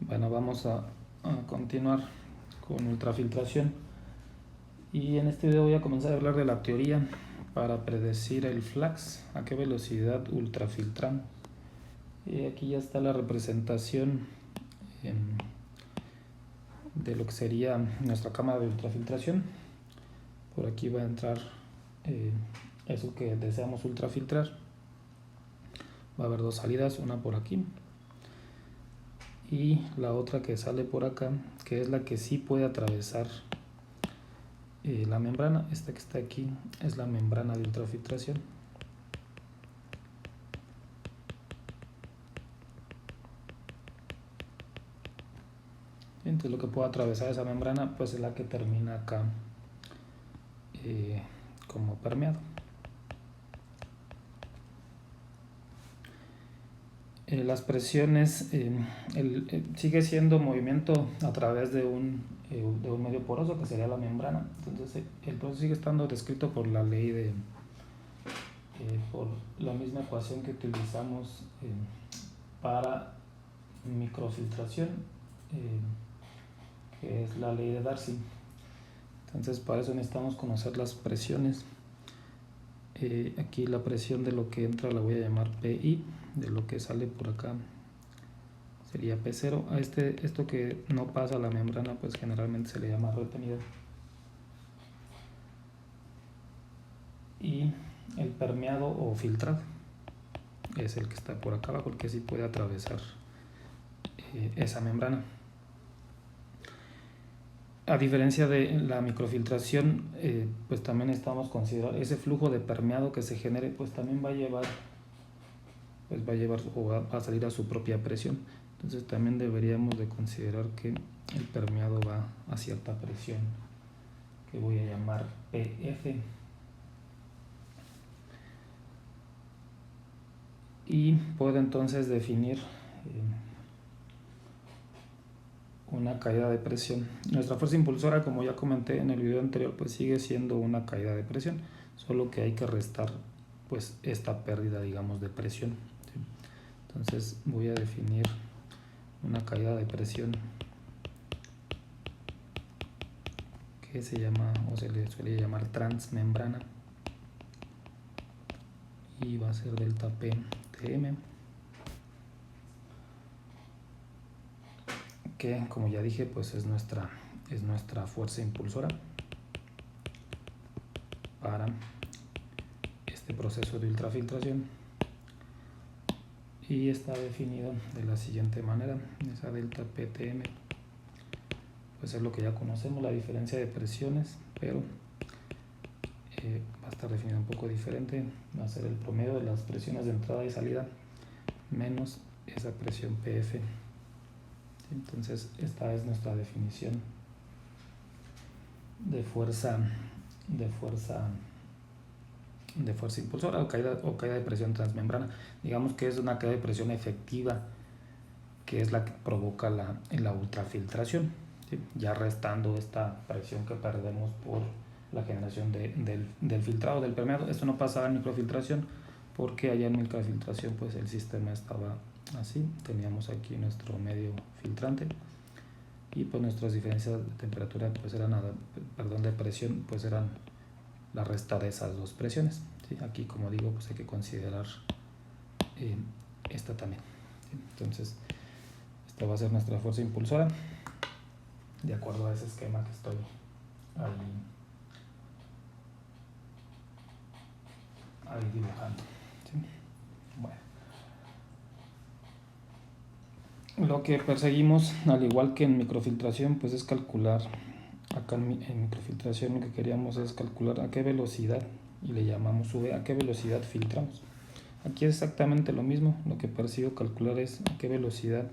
Bueno, vamos a continuar con ultrafiltración y en este video voy a comenzar a hablar de la teoría para predecir el flux, a qué velocidad ultrafiltramos. Y aquí ya está la representación de lo que sería nuestra cámara de ultrafiltración. Por aquí va a entrar eso que deseamos ultrafiltrar. Va a haber dos salidas, una por aquí y la otra que sale por acá, que es la que sí puede atravesar la membrana. Esta que está aquí es la membrana de ultrafiltración. Entonces lo que puede atravesar esa membrana pues es la que termina acá como permeado. Las presiones sigue siendo movimiento a través de un medio poroso que sería la membrana. Entonces el proceso sigue estando descrito por la ley de por la misma ecuación que utilizamos para microfiltración, que es la ley de Darcy. Entonces para eso necesitamos conocer las presiones. Aquí la presión de lo que entra la voy a llamar PI, de lo que sale por acá sería P0. A esto que no pasa a la membrana pues generalmente se le llama retenido. Y el permeado o filtrado es el que está por acá abajo, el que sí puede atravesar esa membrana. A diferencia de la microfiltración, pues también estamos considerando ese flujo de permeado que se genere, pues también va a llevar o va a salir a su propia presión. Entonces también deberíamos de considerar que el permeado va a cierta presión, que voy a llamar PF. Y puedo entonces definir una caída de presión. Nuestra fuerza impulsora, como ya comenté en el video anterior, pues sigue siendo una caída de presión, solo que hay que restar pues esta pérdida, digamos, de presión. ¿Sí? Entonces voy a definir una caída de presión que se llama, o se le suele llamar transmembrana, y va a ser delta P Tm, que como ya dije pues es nuestra fuerza impulsora para este proceso de ultrafiltración, y está definido de la siguiente manera. Esa delta PTM pues es lo que ya conocemos, la diferencia de presiones, pero va a estar definido un poco diferente. Va a ser el promedio de las presiones de entrada y salida menos esa presión PF. Entonces esta es nuestra definición de fuerza impulsora o caída de presión transmembrana. Digamos que es una caída de presión efectiva, que es la que provoca la ultrafiltración, ¿sí? Ya restando esta presión que perdemos por la generación del filtrado, del permeado. Esto no pasaba en microfiltración, porque allá en microfiltración pues el sistema estaba así. Teníamos aquí nuestro medio filtrante y pues nuestras diferencias de temperatura pues eran, de presión pues eran la resta de esas dos presiones, ¿sí? Aquí, como digo, pues hay que considerar esta también, ¿sí? Entonces esta va a ser nuestra fuerza impulsora de acuerdo a ese esquema que estoy ahí dibujando, ¿sí? Bueno, lo que perseguimos, al igual que en microfiltración, pues es calcular. Acá en microfiltración lo que queríamos es calcular a qué velocidad, y le llamamos V, a qué velocidad filtramos. Aquí es exactamente lo mismo. Lo que persigo calcular es a qué velocidad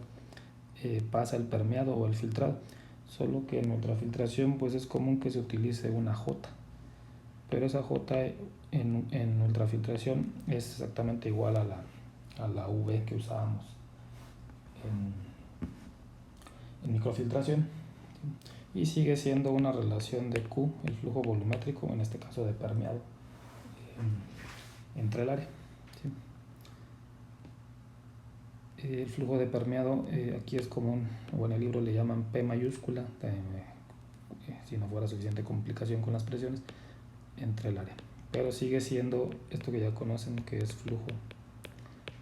pasa el permeado o el filtrado, solo que en ultrafiltración pues es común que se utilice una J, pero esa J en ultrafiltración es exactamente igual a la V que usábamos en microfiltración, ¿sí? Y sigue siendo una relación de Q, el flujo volumétrico, en este caso de permeado, entre el área, ¿sí? El flujo de permeado aquí es común, o en el libro le llaman P mayúscula, si no fuera suficiente complicación con las presiones, entre el área. Pero sigue siendo esto que ya conocen, que es flujo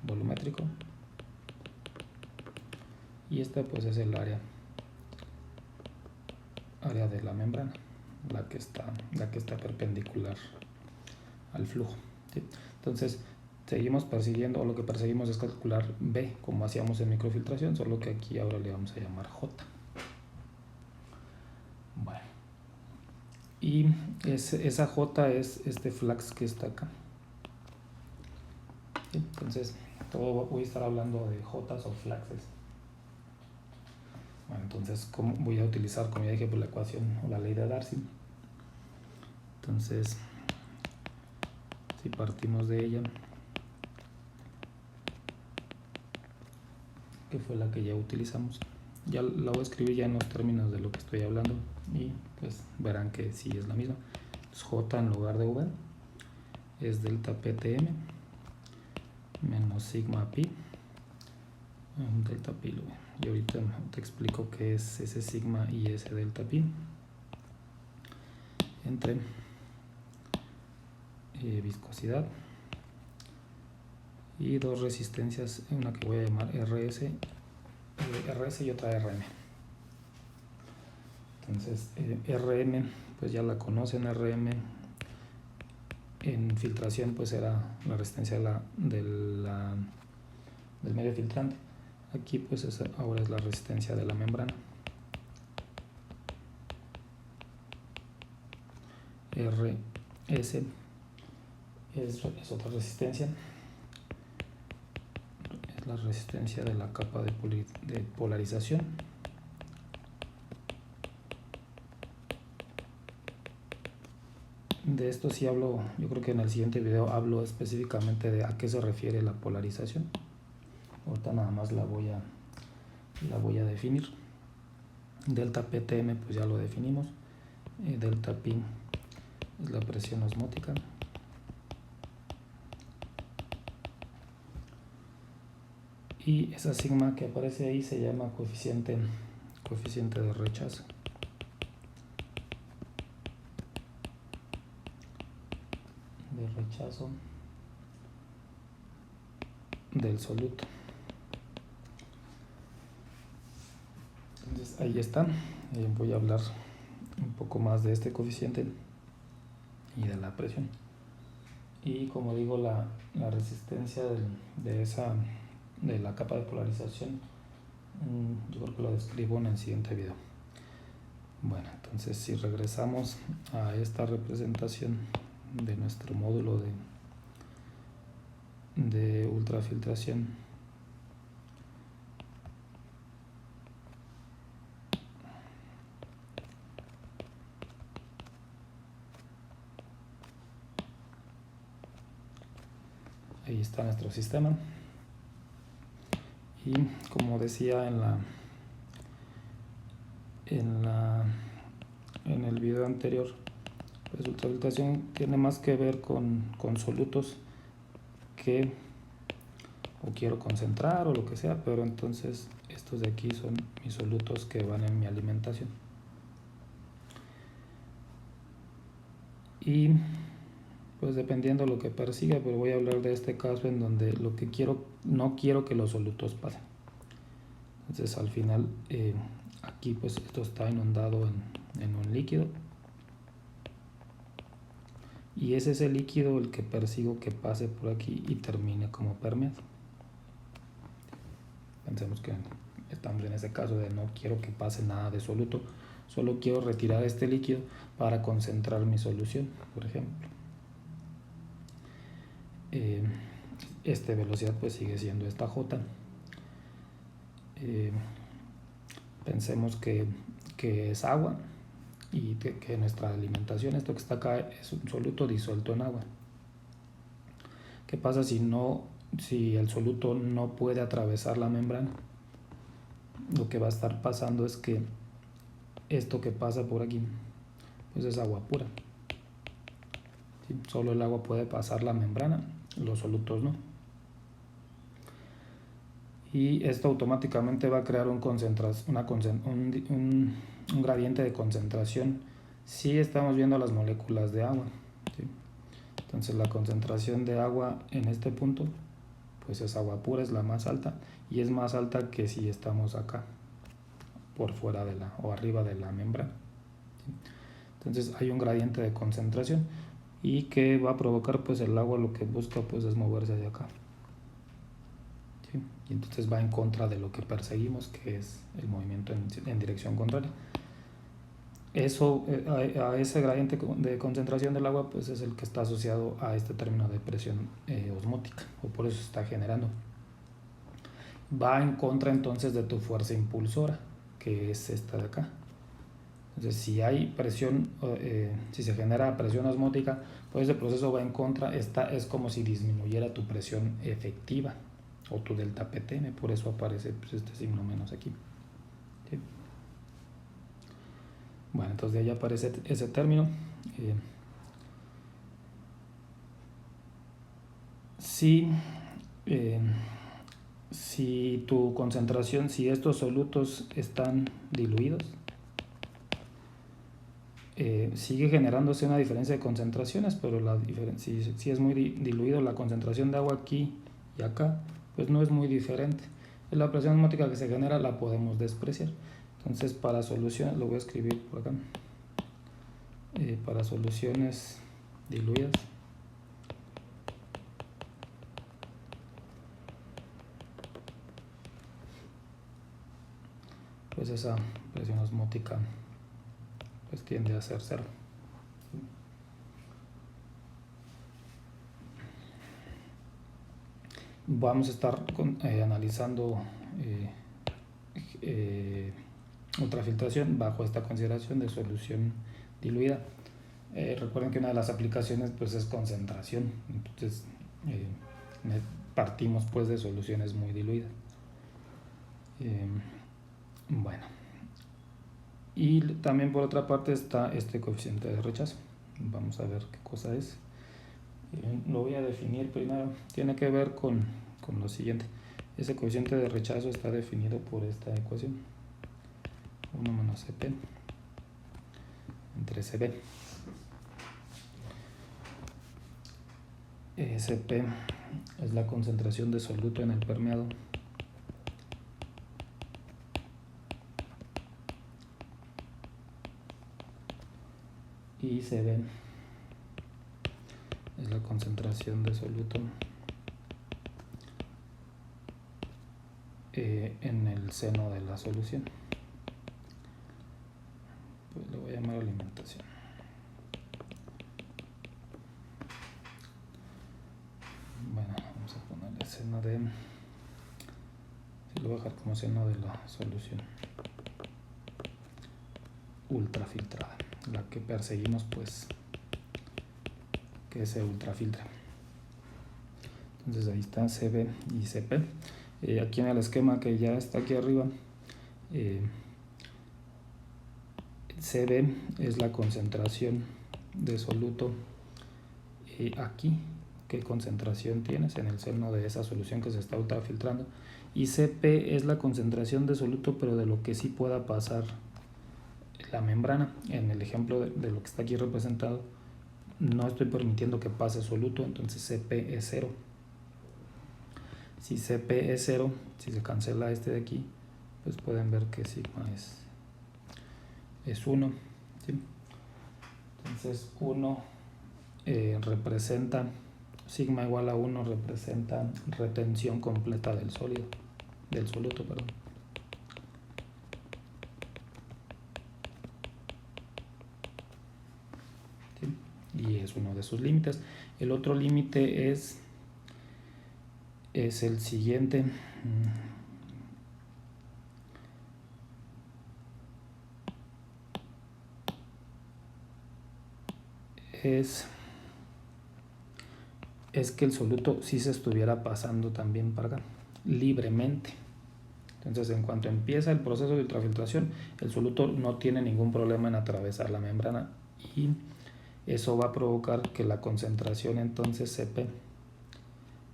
volumétrico. Y este pues es el área de la membrana, la que está perpendicular al flujo, ¿sí? Entonces seguimos persiguiendo, o lo que perseguimos es calcular B, como hacíamos en microfiltración, solo que aquí ahora le vamos a llamar J. Bueno, y esa J es este flux que está acá, ¿sí? Entonces voy a estar hablando de Jotas o fluxes. Bueno, entonces voy a utilizar, como ya dije, por la ecuación o la ley de Darcy. Entonces, si partimos de ella, que fue la que ya utilizamos, ya la voy a escribir ya en los términos de lo que estoy hablando y pues verán que sí es la misma. Entonces, J en lugar de V es delta PTM menos sigma pi, delta pi. Y ahorita te explico qué es ese sigma y ese delta pi entre viscosidad y dos resistencias, una que voy a llamar RS y otra RM. Entonces RM pues ya la conocen. RM en filtración pues era la resistencia del medio filtrante. Aquí pues ahora es la resistencia de la membrana. RS es otra resistencia, es la resistencia de la capa de polarización. De esto sí hablo, yo creo que en el siguiente video hablo específicamente de a qué se refiere la polarización. Ahorita nada más la voy a definir. Delta PTM pues ya lo definimos. Delta pi es la presión osmótica. Y esa sigma que aparece ahí se llama coeficiente de rechazo. Del soluto. Entonces ahí está. Voy a hablar un poco más de este coeficiente y de la presión. Y como digo, la resistencia de la capa de polarización, yo creo que lo describo en el siguiente video. Bueno, entonces si regresamos a esta representación de nuestro módulo de ultrafiltración, ahí está nuestro sistema. Y como decía en el video anterior, pues ultrafiltración tiene más que ver con solutos que o quiero concentrar o lo que sea, pero entonces estos de aquí son mis solutos que van en mi alimentación. Y pues dependiendo de lo que persiga, pero voy a hablar de este caso en donde lo que no quiero que los solutos pasen. Entonces al final aquí pues esto está inundado en un líquido, y ese es el líquido el que persigo que pase por aquí y termine como permeado. Pensemos que estamos en ese caso de no quiero que pase nada de soluto, solo quiero retirar este líquido para concentrar mi solución, por ejemplo. Esta velocidad pues sigue siendo esta J. Pensemos que es agua y que nuestra alimentación, esto que está acá, es un soluto disuelto en agua. ¿Qué pasa si el soluto no puede atravesar la membrana? Lo que va a estar pasando es que esto que pasa por aquí pues es agua pura, ¿sí? Solo el agua puede pasar la membrana, los solutos no. y esto automáticamente va a crear un gradiente de concentración si estamos viendo las moléculas de agua, ¿sí? Entonces la concentración de agua en este punto pues es agua pura, es la más alta, y es más alta que si estamos acá por fuera o arriba de la membrana, ¿sí? Entonces hay un gradiente de concentración y que va a provocar pues el agua lo que busca pues es moverse hacia acá, ¿sí? Y entonces va en contra de lo que perseguimos, que es el movimiento en dirección contraria. Eso, a ese gradiente de concentración del agua pues es el que está asociado a este término de presión osmótica, o por eso se está generando. Va en contra entonces de tu fuerza impulsora, que es esta de acá. Entonces si hay presión, si se genera presión osmótica, pues el proceso va en contra. Esta es como si disminuyera tu presión efectiva o tu delta PTM, por eso aparece pues este signo menos aquí, ¿sí? Bueno, entonces de ahí aparece ese término. Si tu concentración, si estos solutos están diluidos, sigue generándose una diferencia de concentraciones, pero si es muy diluido la concentración de agua aquí y acá, pues no es muy diferente. La presión osmótica que se genera la podemos despreciar. Entonces para soluciones, lo voy a escribir por acá, para soluciones diluidas, pues esa presión osmótica pues tiende a ser cero. Vamos a estar analizando ultrafiltración bajo esta consideración de solución diluida. Recuerden que una de las aplicaciones pues es concentración, entonces partimos pues de soluciones muy diluidas. Bueno, y también por otra parte está este coeficiente de rechazo. Vamos a ver qué cosa es. Lo voy a definir primero. Tiene que ver con lo siguiente. Ese coeficiente de rechazo está definido por esta ecuación: 1 menos Cp entre Cb. Cp es la concentración de soluto en el permeado y Cb es la concentración de soluto en el seno de la solución. Pues le voy a llamar alimentación. Bueno, vamos a ponerle seno de... lo voy a dejar como seno de la solución ultrafiltrada, la que perseguimos pues que se ultrafiltra. Entonces ahí está Cb y Cp. Aquí en el esquema que ya está aquí arriba, Cb es la concentración de soluto aquí, qué concentración tienes en el seno de esa solución que se está ultrafiltrando, y Cp es la concentración de soluto pero de lo que sí pueda pasar la membrana. En el ejemplo de lo que está aquí representado, no estoy permitiendo que pase soluto, entonces Cp es 0. Si Cp es 0, si se cancela este de aquí, pues pueden ver que sigma es 1, ¿sí? Entonces 1 representa, sigma igual a 1 representa retención completa del soluto, perdón. ¿Sí? Y es uno de sus límites. El otro límite es el siguiente. Es que el soluto sí se estuviera pasando también para acá, libremente. Entonces, en cuanto empieza el proceso de ultrafiltración, el soluto no tiene ningún problema en atravesar la membrana, y eso va a provocar que la concentración entonces Cp,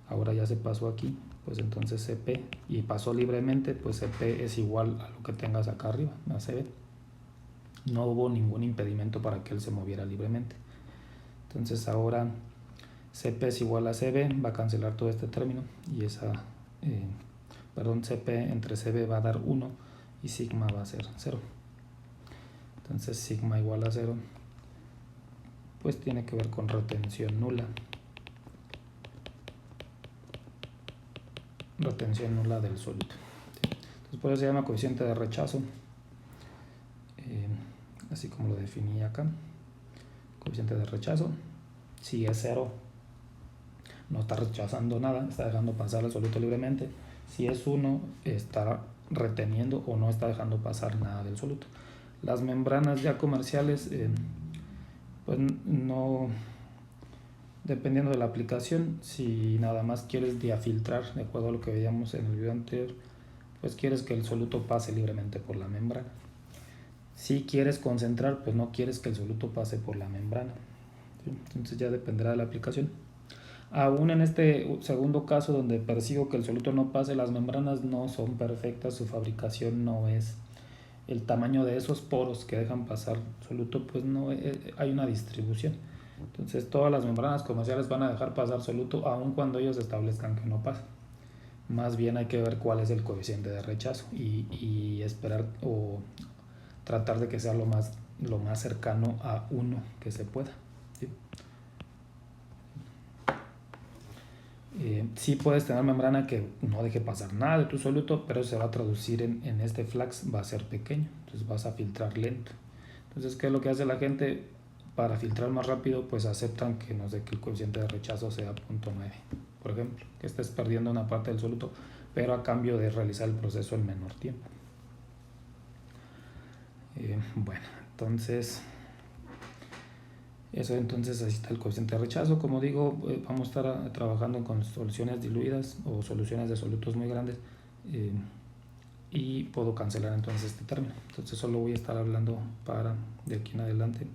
ahora ya se pasó aquí, pues entonces CP, y pasó libremente, pues CP es igual a lo que tengas acá arriba, a CB. No hubo ningún impedimento para que él se moviera libremente. Entonces ahora CP es igual a CB, va a cancelar todo este término y CP entre CB va a dar 1 y sigma va a ser 0. Entonces sigma igual a 0, pues tiene que ver con retención nula. Retención nula del soluto. Entonces por eso se llama coeficiente de rechazo, así como lo definí acá. Coeficiente de rechazo, si es 0, no está rechazando nada, está dejando pasar el soluto libremente. Si es 1, está reteniendo o no está dejando pasar nada del soluto. Las membranas ya comerciales, pues no, dependiendo de la aplicación, si nada más quieres diafiltrar, de acuerdo a lo que veíamos en el video anterior, pues quieres que el soluto pase libremente por la membrana. Si quieres concentrar, pues no quieres que el soluto pase por la membrana. ¿Sí? Entonces ya dependerá de la aplicación. Aún en este segundo caso donde persigo que el soluto no pase, las membranas no son perfectas, su fabricación no es el tamaño de esos poros que dejan pasar soluto, pues no hay una distribución. Entonces todas las membranas comerciales van a dejar pasar soluto aun cuando ellos establezcan que no pasa. Más bien hay que ver cuál es el coeficiente de rechazo y esperar o tratar de que sea lo más cercano a 1 que se pueda. ¿Sí? Sí puedes tener membrana que no deje pasar nada de tu soluto, pero se va a traducir en este flux, va a ser pequeño, entonces vas a filtrar lento. Entonces, ¿qué es lo que hace la gente? Para filtrar más rápido, pues aceptan que no sé, que el coeficiente de rechazo sea 0.9, por ejemplo, que estés perdiendo una parte del soluto, pero a cambio de realizar el proceso en menor tiempo. Bueno, entonces eso, entonces así está el coeficiente de rechazo. Como digo, vamos a estar trabajando con soluciones diluidas o soluciones de solutos muy grandes, y puedo cancelar entonces este término. Entonces solo voy a estar hablando de aquí en adelante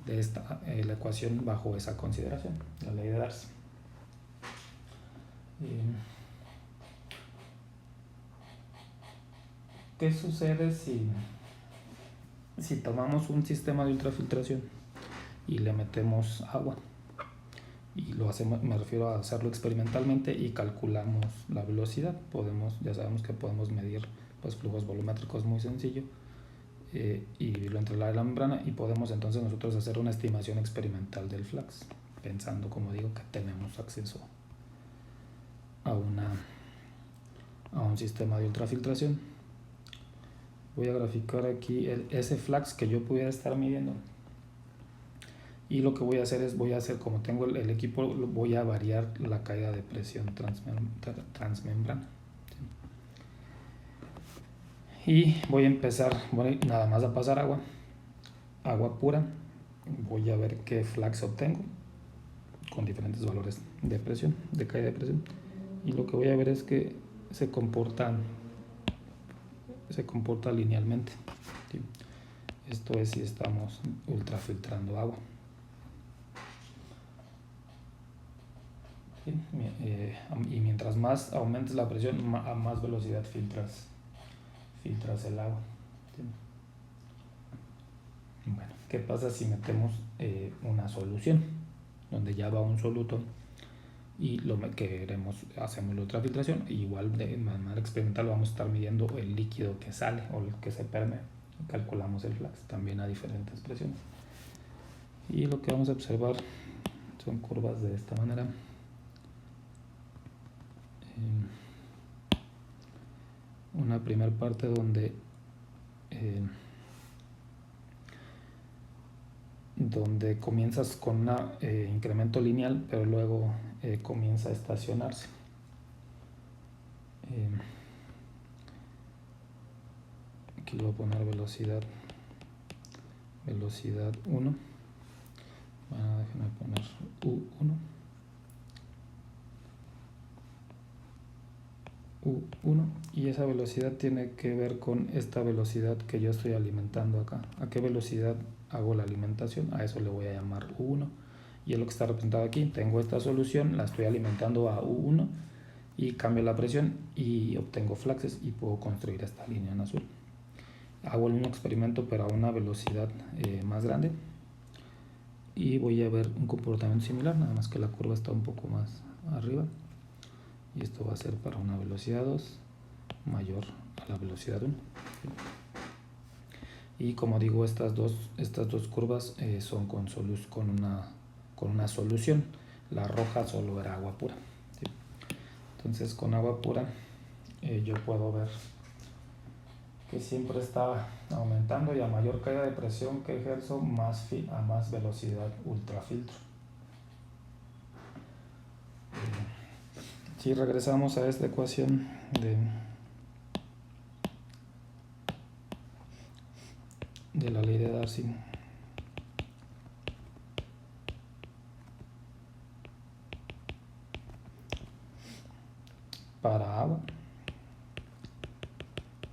de la ecuación bajo esa consideración, la ley de Darcy. ¿Qué sucede si tomamos un sistema de ultrafiltración y le metemos agua? Y lo hacemos, me refiero a hacerlo experimentalmente, y calculamos la velocidad. Ya sabemos que podemos medir pues flujos volumétricos muy sencillo, y lo entre la membrana, y podemos entonces nosotros hacer una estimación experimental del flux, pensando, como digo, que tenemos acceso a un sistema de ultrafiltración. Voy a graficar aquí ese flux que yo pudiera estar midiendo, y lo que voy a hacer es, como tengo el equipo, voy a variar la caída de presión transmembrana. Y voy a empezar, nada más a pasar agua pura. Voy a ver qué flux obtengo con diferentes valores de presión, de caída de presión. Y lo que voy a ver es que se comporta linealmente. ¿Sí? Esto es si estamos ultrafiltrando agua. ¿Sí? Y mientras más aumentes la presión, a más velocidad filtras el agua. ¿Sí? Bueno, ¿qué pasa si metemos una solución donde ya va un soluto y hacemos la ultrafiltración? Igual de manera experimental vamos a estar midiendo el líquido que sale o el que se permea, calculamos el flux también a diferentes presiones, y lo que vamos a observar son curvas de esta manera. Una primera parte donde comienzas con un incremento lineal, pero luego comienza a estacionarse. Aquí le voy a poner velocidad 1. Bueno, déjenme poner U1. Y esa velocidad tiene que ver con esta velocidad que yo estoy alimentando acá. ¿A qué velocidad hago la alimentación? A eso le voy a llamar U1, y es lo que está representado aquí. Tengo esta solución, la estoy alimentando a U1, y cambio la presión y obtengo flaxes y puedo construir esta línea en azul. Hago el mismo experimento pero a una velocidad más grande y voy a ver un comportamiento similar, nada más que la curva está un poco más arriba, y esto va a ser para una velocidad 2 mayor a la velocidad 1. Y como digo, estas dos curvas son con una solución. La roja solo era agua pura, ¿sí? Entonces con agua pura yo puedo ver que siempre está aumentando, y a mayor caída de presión que ejerzo, a más velocidad ultrafiltro. Si regresamos a esta ecuación de la ley de Darcy, para agua,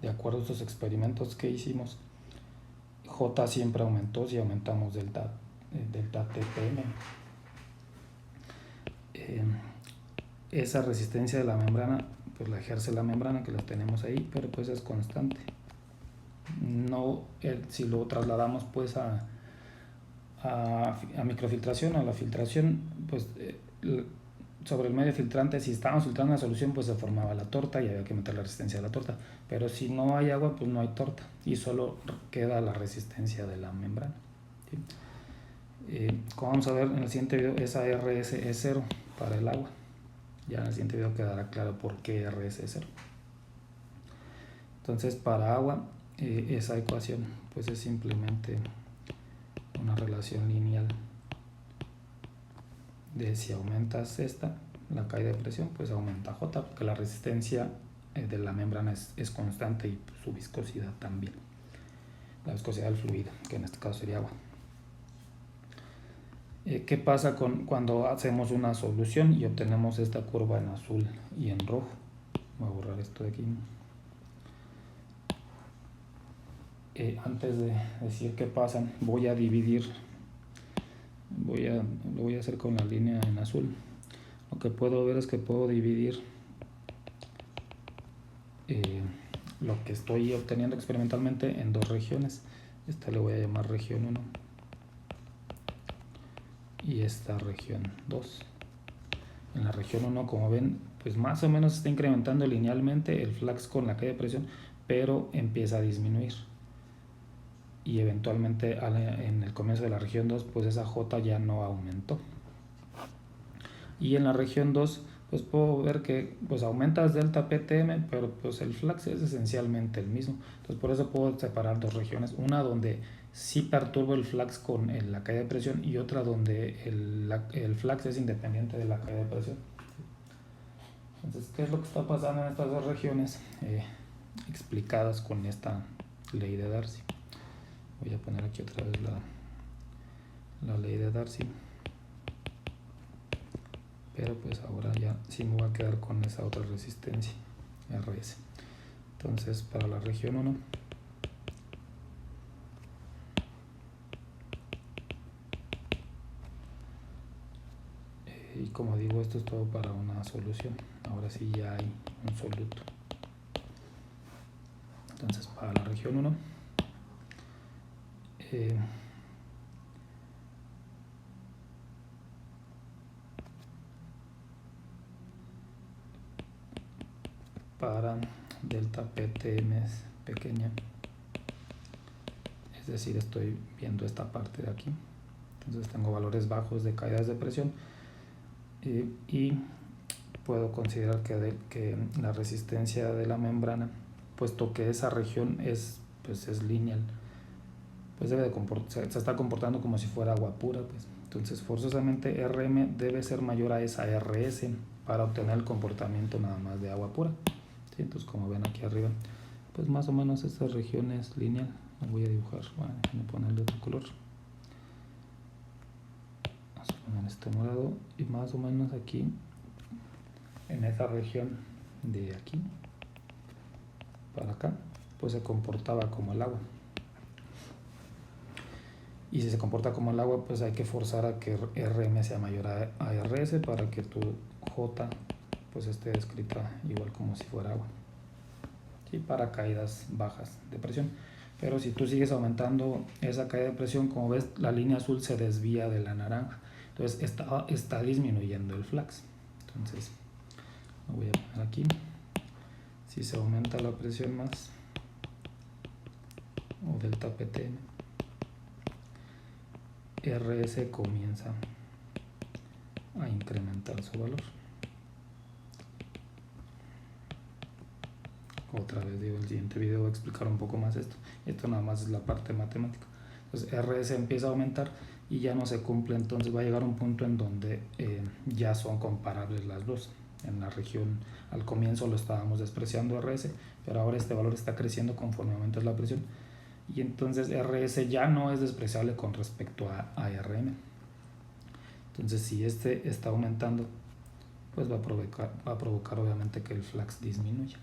de acuerdo a estos experimentos que hicimos, J siempre aumentó si aumentamos delta TPM. Esa resistencia de la membrana pues la ejerce la membrana, que la tenemos ahí, pero pues es constante. No, si lo trasladamos pues a microfiltración, a la filtración, pues sobre el medio filtrante, si estábamos filtrando una solución, pues se formaba la torta y había que meter la resistencia de la torta, pero si no hay agua, pues no hay torta y solo queda la resistencia de la membrana, ¿sí? Como vamos a ver en el siguiente video, esa RS es 0 para el agua. Ya en el siguiente video quedará claro por qué RS es 0. Entonces para agua, esa ecuación pues es simplemente una relación lineal de si aumentas la caída de presión, pues aumenta J, porque la resistencia de la membrana es constante y su viscosidad también, la viscosidad del fluido, que en este caso sería agua. ¿Qué pasa cuando hacemos una solución y obtenemos esta curva en azul y en rojo? Voy a borrar esto de aquí. Antes de decir qué pasa, voy a dividir, lo voy a hacer con la línea en azul. Lo que puedo ver es que puedo dividir lo que estoy obteniendo experimentalmente en dos regiones. Esta le voy a llamar región 1 y esta región 2. En la región 1, como ven, pues más o menos está incrementando linealmente el flux con la caída de presión, pero empieza a disminuir. Y eventualmente en el comienzo de la región 2, pues esa J ya no aumentó. Y en la región 2, pues puedo ver que pues aumentas delta PTM, pero pues el flux es esencialmente el mismo. Entonces por eso puedo separar dos regiones, una donde sí perturbo el flux con la caída de presión y otra donde el flux es independiente de la caída de presión. Entonces, ¿qué es lo que está pasando en estas dos regiones explicadas con esta ley de Darcy? Voy a poner aquí otra vez la ley de Darcy, pero pues ahora ya sí me voy a quedar con esa otra resistencia, RS. Entonces para la región 1, y como digo, esto es todo para una solución. Ahora sí ya hay un soluto. Entonces para la región 1, para delta PTM es pequeña, es decir, estoy viendo esta parte de aquí, entonces tengo valores bajos de caídas de presión, y puedo considerar que la resistencia de la membrana, puesto que esa región es lineal, pues se está comportando como si fuera agua pura, pues. Entonces forzosamente RM debe ser mayor a esa RS para obtener el comportamiento nada más de agua pura, ¿sí? Entonces como ven aquí arriba, pues más o menos esta región es lineal. Lo voy a dibujar, bueno, voy a ponerle otro color, vamos a poner este morado, y más o menos aquí en esa región de aquí para acá pues se comportaba como el agua. Y si se comporta como el agua, pues hay que forzar a que RM sea mayor a RS para que tu J pues esté descrita igual como si fuera agua, ¿sí? Para caídas bajas de presión. Pero si tú sigues aumentando esa caída de presión, como ves, la línea azul se desvía de la naranja, entonces está disminuyendo el flux. Entonces lo voy a poner aquí. Si se aumenta la presión más, o delta PTM, RS comienza a incrementar su valor. Otra vez digo, el siguiente video voy a explicar un poco más esto. Esto nada más es la parte matemática. Entonces RS empieza a aumentar y ya no se cumple, entonces va a llegar un punto en donde ya son comparables las dos. En la región, al comienzo lo estábamos despreciando RS, pero ahora este valor está creciendo conforme aumenta la presión, y entonces RS ya no es despreciable con respecto a RM. Entonces si este está aumentando, pues va a provocar obviamente que el flux disminuya,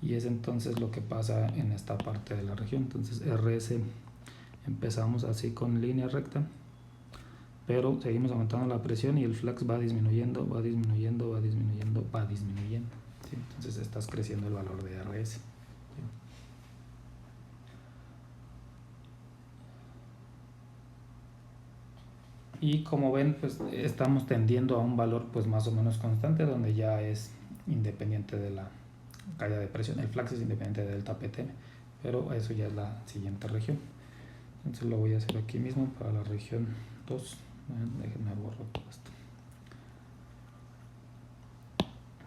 y es entonces lo que pasa en esta parte de la región. Entonces RS empezamos así con línea recta, pero seguimos aumentando la presión y el flux va disminuyendo, va disminuyendo, va disminuyendo, va disminuyendo, ¿sí? Entonces estás creciendo el valor de RS, ¿sí? Y como ven, pues estamos tendiendo a un valor pues más o menos constante, donde ya es independiente de la caída de presión. El flux es independiente de delta PTM, pero eso ya es la siguiente región. Entonces lo voy a hacer aquí mismo para la región 2. Déjenme borrar todo esto.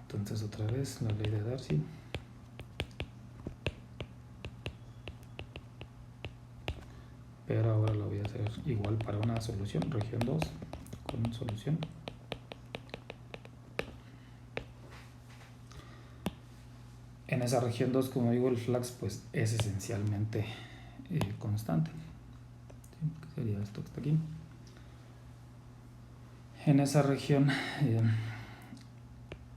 Entonces otra vez la ley de Darcy. Pero ahora lo voy a hacer igual para una solución, región 2 con solución. En esa región 2, como digo, el flux pues es esencialmente constante, ¿sí? ¿Qué sería esto que está aquí? En esa región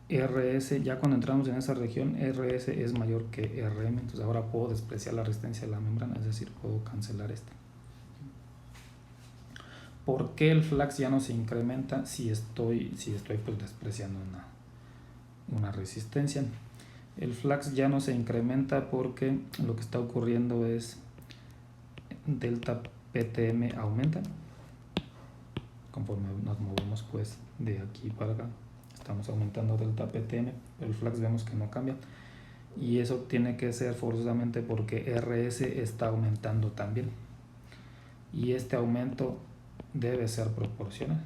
RS, ya cuando entramos en esa región, RS es mayor que RM, entonces ahora puedo despreciar la resistencia de la membrana, es decir, puedo cancelar esto. ¿Por qué el flux ya no se incrementa si estoy pues despreciando una resistencia? El flux ya no se incrementa porque lo que está ocurriendo es delta PTM aumenta conforme nos movemos pues de aquí para acá. Estamos aumentando delta PTM, pero el flux vemos que no cambia, y eso tiene que ser forzosamente porque RS está aumentando también, y este aumento debe ser proporcional,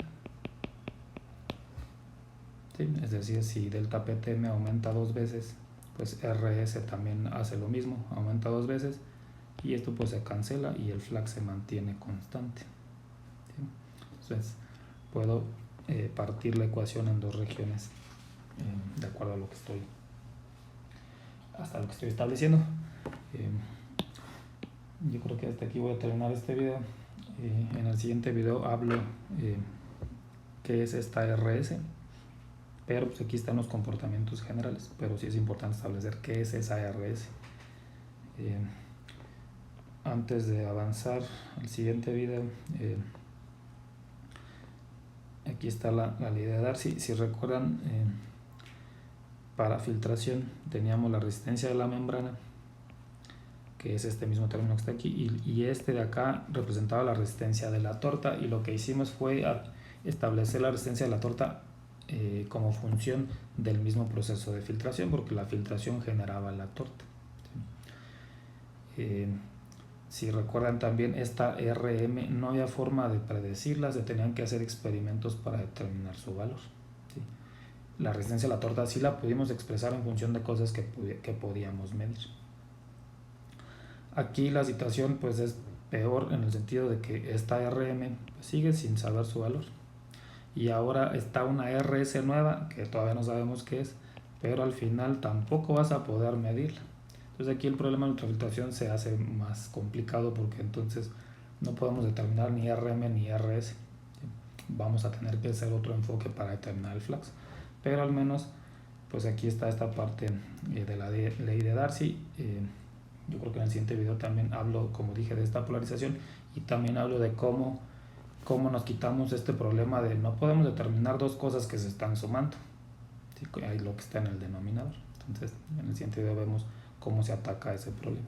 ¿sí? Es decir, si delta PTM aumenta 2 veces, pues RS también hace lo mismo, aumenta 2 veces, y esto pues se cancela y el flux se mantiene constante, ¿sí? Entonces puedo partir la ecuación en dos regiones de acuerdo a lo que estoy estableciendo. Yo creo que hasta aquí voy a terminar este video. En el siguiente video hablo qué es esta RS, pero pues aquí están los comportamientos generales, pero sí es importante establecer qué es esa RS. Antes de avanzar al siguiente video, aquí está la ley de Darcy. Si recuerdan, para filtración teníamos la resistencia de la membrana, que es este mismo término que está aquí, y este de acá representaba la resistencia de la torta, y lo que hicimos fue establecer la resistencia de la torta como función del mismo proceso de filtración, porque la filtración generaba la torta, ¿sí? Si recuerdan también, esta RM no había forma de predecirla, se tenían que hacer experimentos para determinar su valor, ¿sí? La resistencia a la torta sí la pudimos expresar en función de cosas que podíamos medir. Aquí la situación pues es peor, en el sentido de que esta RM sigue sin saber su valor, y ahora está una RS nueva que todavía no sabemos qué es, pero al final tampoco vas a poder medirla. Entonces aquí el problema de la ultrafiltración se hace más complicado, porque entonces no podemos determinar ni RM ni RS, ¿sí? Vamos a tener que hacer otro enfoque para determinar el flux, pero al menos pues aquí está esta parte de la ley de Darcy. Yo creo que en el siguiente video también hablo, como dije, de esta polarización, y también hablo de cómo nos quitamos este problema de no podemos determinar dos cosas que se están sumando, ¿sí? Ahí lo que está en el denominador. Entonces, en el siguiente video vemos cómo se ataca ese problema.